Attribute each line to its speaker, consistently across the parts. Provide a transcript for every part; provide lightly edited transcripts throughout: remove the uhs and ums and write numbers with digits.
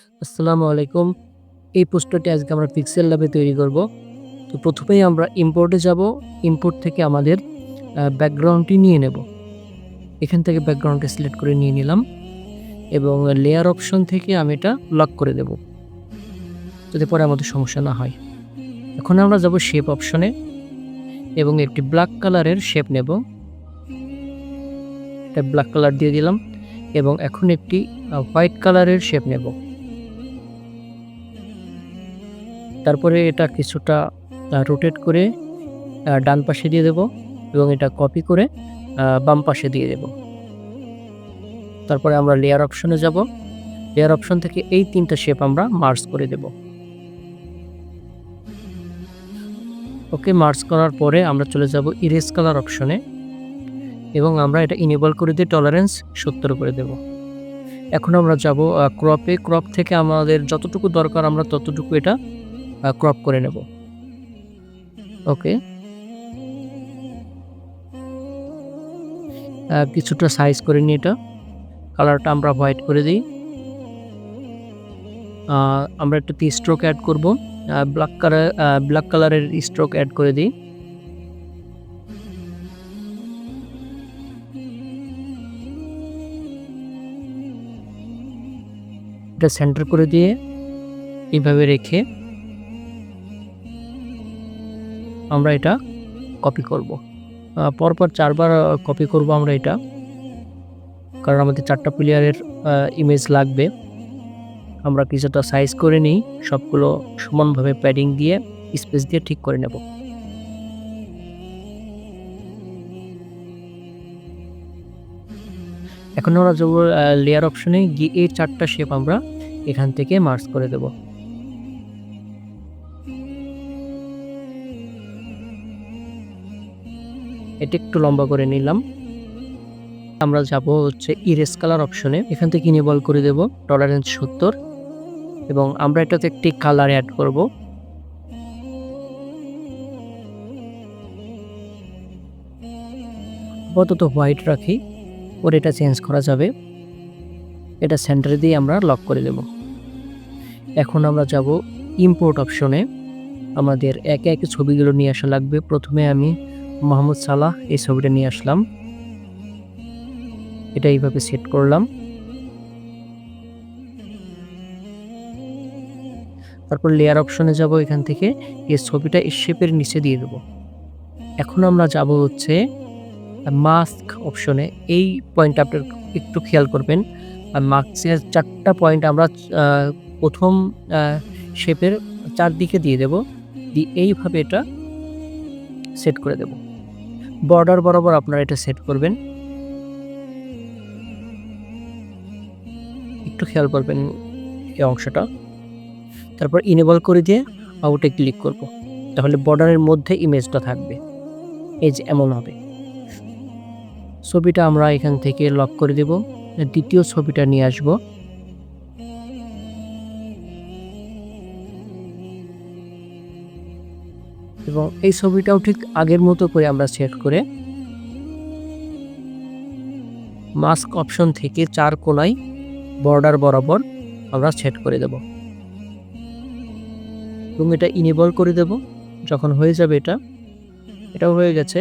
Speaker 1: আসসালামু আলাইকুম। এই পোস্টারটি আজকে আমরা পিক্সেল ল্যাবে তৈরি করব। তো প্রথমেই আমরা ইম্পোর্টে যাব। ইম্পোর্ট থেকে আমাদের ব্যাকগ্রাউন্ডটি নিয়ে নেব। এখান থেকে ব্যাকগ্রাউন্ডটা সিলেক্ট করে নিয়ে নিলাম এবং লেয়ার অপশন থেকে আমি এটা লক করে দেব, যাতে পরে আমাদের সমস্যা না হয়। এখন আমরা যাব শেপ অপশনে এবং একটি ব্ল্যাক কালারের শেপ নেব। এটা ব্ল্যাক কালার দিয়ে দিলাম এবং এখন একটি হোয়াইট কালারের শেপ নেব। তারপরে এটা কিছুটা রোটেট করে ডান পাশে দিয়ে দেব এবং এটা কপি করে বাম পাশে দিয়ে দেব। তারপরে আমরা লেয়ার অপশনে যাব। লেয়ার অপশন থেকে এই ৩টা শেপ আমরা মার্জ করে দেব। ওকে, মার্জ করার পরে আমরা চলে যাব ইরেজ কালার অপশনে এবং আমরা এটা ইনেবল করে দিয়ে টলারেন্স ৭০ করে দেব। এখন আমরা যাব ক্রপে। ক্রপ থেকে আমাদের যতটুকু দরকার আমরা ততটুকু এটা ক্রপ করে নেব। ওকে, কিছুটা সাইজ করে নিই। এটা কালারটা আমরা হোয়াইট করে দিই। আমরা একটু স্ট্রোক অ্যাড করব। ব্ল্যাক কালারের স্ট্রোক অ্যাড করে দিই। এটা সেন্টার করে দিয়ে এইভাবে রেখে আমরা এটা কপি করব। পরপর ৪ বার কপি করব আমরা এটা, কারণ আমাদের ৪টা প্লেয়ারের ইমেজ লাগবে। আমরা কিছুটা সাইজ করে নিই, সবগুলো সমানভাবে প্যাডিং দিয়ে স্পেস দিয়ে ঠিক করে নেব। এখন আমরা যাব লেয়ার অপশনে গিয়ে এই ৪টা শেপ আমরা এখান থেকে মার্জ করে দেব। এটা একটু লম্বা করে নিলাম। আমরা যাব হচ্ছে ইরেজ কালার অপশনে। এখান থেকে ইনেবল করে দেব টলারেন্স ৭০ এবং আমরা এটাতে একটি কালার অ্যাড করব। আপাতত হোয়াইট রাখি, পরে এটা চেঞ্জ করা যাবে। এটা সেন্টারে দিয়ে আমরা লক করে দেব। এখন আমরা যাব ইম্পোর্ট অপশনে। আমাদের একে একে ছবিগুলো নিয়ে আসা লাগবে। প্রথমে আমি মোহাম্মদ সালাহ এই ছবিটা নিয়ে আসলাম। এটা এইভাবে সেট করলাম। তারপর লেয়ার অপশনে যাব। এখান থেকে এই ছবিটা এই শেপের নিচে দিয়ে দেব। এখন আমরা যাব হচ্ছে মাস্ক অপশনে। এই পয়েন্টটা আপনার একটু খেয়াল করবেন। মাস্কের ৪টা পয়েন্ট আমরা প্রথম শেপের চারদিকে দিয়ে দেব। দিয়ে এইভাবে এটা সেট করে দেব। বর্ডার বরাবর আপনারা এটা সেট করবেন। একটু খেয়াল করবেন এই অংশটা। তারপর ইনেবল করে দিয়ে আউটে ক্লিক করব। তাহলে বর্ডারের মধ্যে ইমেজটা থাকবে। এই যে এমন হবে। ছবিটা আমরা এখান থেকে লক করে দেব। দ্বিতীয় ছবিটা নিয়ে আসব। এবং এই ছবিটাও ঠিক আগের মতো করে আমরা সেট করে মাস্ক অপশন থেকে ৪ কোণায় বর্ডার বরাবর আমরা সেট করে দেব এবং এটা ইনেবল করে দেব। যখন হয়ে যাবে এটাও হয়ে গেছে।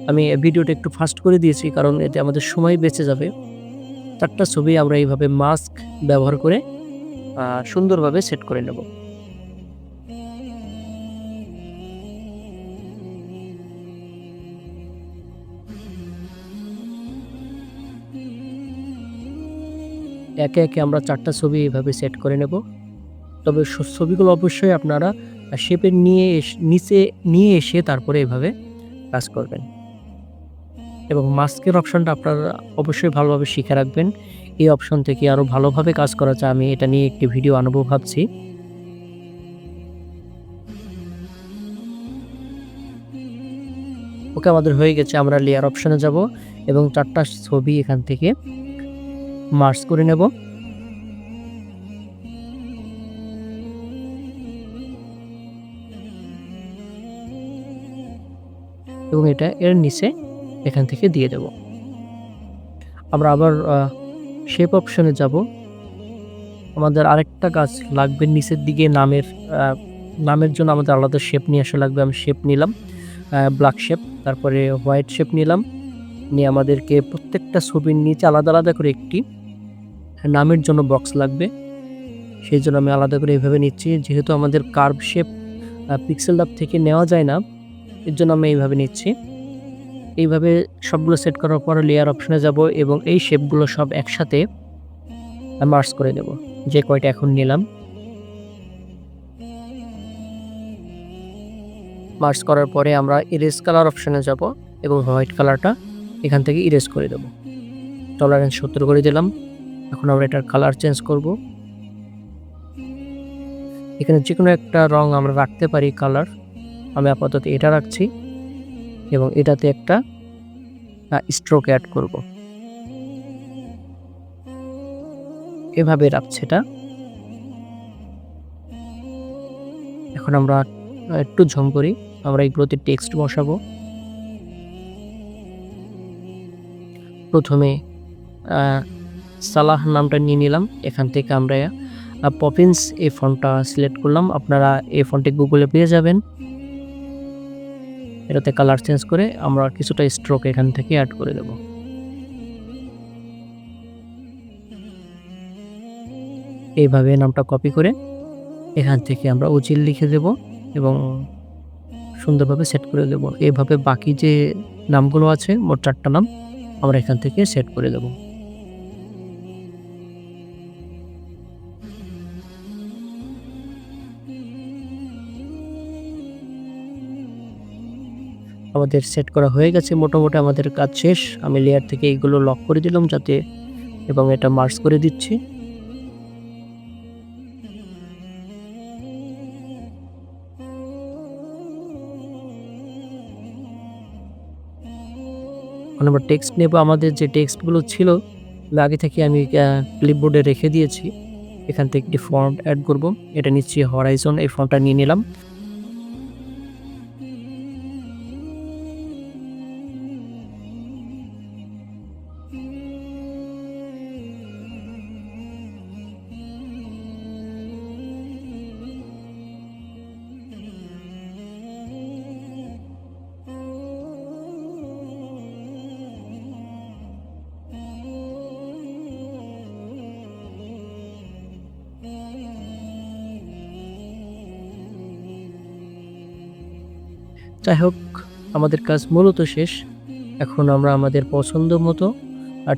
Speaker 1: আমি ভিডিওটা একটু ফাস্ট করে দিয়েছি, কারণ এতে আমাদের সময় বেঁচে যাবে। ৪টা ছবি আমরা এইভাবে মাস্ক ব্যবহার করে সুন্দরভাবে সেট করে নেব। একে একে আমরা ৪টা ছবি এইভাবে সেট করে নেব। তবে ছবিগুলো অবশ্যই আপনারা শেপের নিচে নিয়ে এসে তারপরে এভাবে কাজ করবেন এবং মাস্কের অপশনটা আপনারা অবশ্যই ভালোভাবে শিখে রাখবেন। এই অপশন থেকে আরও ভালোভাবে কাজ করা যায়, আমি এটা নিয়ে একটি ভিডিও আনবো ভাবছি। ওকে, আমাদের হয়ে গেছে। আমরা লেয়ার অপশনে যাব এবং ৪টা ছবি এখান থেকে মার্জ করে নেব। এবং এটা এর নিচে এখান থেকে দিয়ে দেব। আমরা আবার শেপ অপশনে যাব। আমাদের আরেকটা কাজ লাগবে নিচের দিকে নামের জন্য আমাদের আলাদা শেপ নিয়ে আসা লাগবে। আমি শেপ নিলাম ব্ল্যাক শেপ, তারপরে হোয়াইট শেপ নিলাম। নিয়ে আমাদেরকে প্রত্যেকটা ছবির নিচে আলাদা, আলাদা করে একটি নামের জন্য বক্স লাগবে। সেইজন্য আমি আলাদা করে এভাবে নিচ্ছি। যেহেতু আমাদের কার্ভ শেপ পিক্সেল ল্যাব থেকে নেওয়া যায় না, এর জন্য আমি এইভাবে নিচ্ছি। এইভাবে সবগুলো সেট করার পর লেয়ার অপশনে যাব এবং এই শেপগুলো সব একসাথে মার্জ করে দেব, যে কয়টা এখন নিলাম। মার্জ করার পরে আমরা ইরেজ কালার অপশনে যাব এবং হোয়াইট কালারটা এখান থেকে ইরেজ করে দেব। টলারেন্স 70 করে দিলাম। এখন আমরা এটার কালার চেঞ্জ করব। এখানে যে কোনো একটা রং আমরা রাখতে পারি কালার। আমি আপাতত এটা রাখছি এবং এটাতে একটা স্ট্রোক অ্যাড করব। এভাবে রাখছি এটা। এখন আমরা একটু ঝুম করি। আমরা এগুলোতে টেক্সট বসাবো। প্রথমে সালাহ নামটা নিয়ে নিলাম। এখান থেকে আমরা পপিন্স এই ফন্টটা সিলেক্ট করলাম। আপনারা এই ফন্টে গুগলে পেয়ে যাবেন। এটাতে কালার চেঞ্জ করে আমরা কিছুটা স্ট্রোক এখান থেকে অ্যাড করে দেব। এইভাবে নামটা কপি করে এখান থেকে আমরা উজিল লিখে দেব এবং সুন্দরভাবে সেট করে দেব। এভাবে বাকি যে নামগুলো আছে, মোট 4টা নাম আমরা এখান থেকে সেট করে দেব। আমাদের সেট করা হয়ে গেছে। মোটামুটি আমাদের কাজ শেষ। আমি লেয়ার থেকে এইগুলো লক করে দিলাম যাতে, এবং এটা মার্জ করে দিচ্ছি। এখন আমরা টেক্সট নেব। আমাদের যে টেক্সটগুলো ছিল আগে থেকে আমি ক্লিপবোর্ডে রেখে দিয়েছি। এখান থেকে একটি ফন্ট অ্যাড করব। এটা নিচ্ছি হরাইজন, এই ফন্টটা নিয়ে নিলাম। যাই হোক, আমাদের কাজ মূলত শেষ। এখন আমরা আমাদের পছন্দ মতো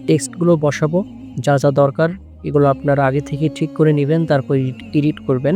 Speaker 1: টেক্সটগুলো বসাবো। যা যা দরকার এগুলো আপনারা আগে থেকে ঠিক করে নেবেন, তারপর এডিট করবেন।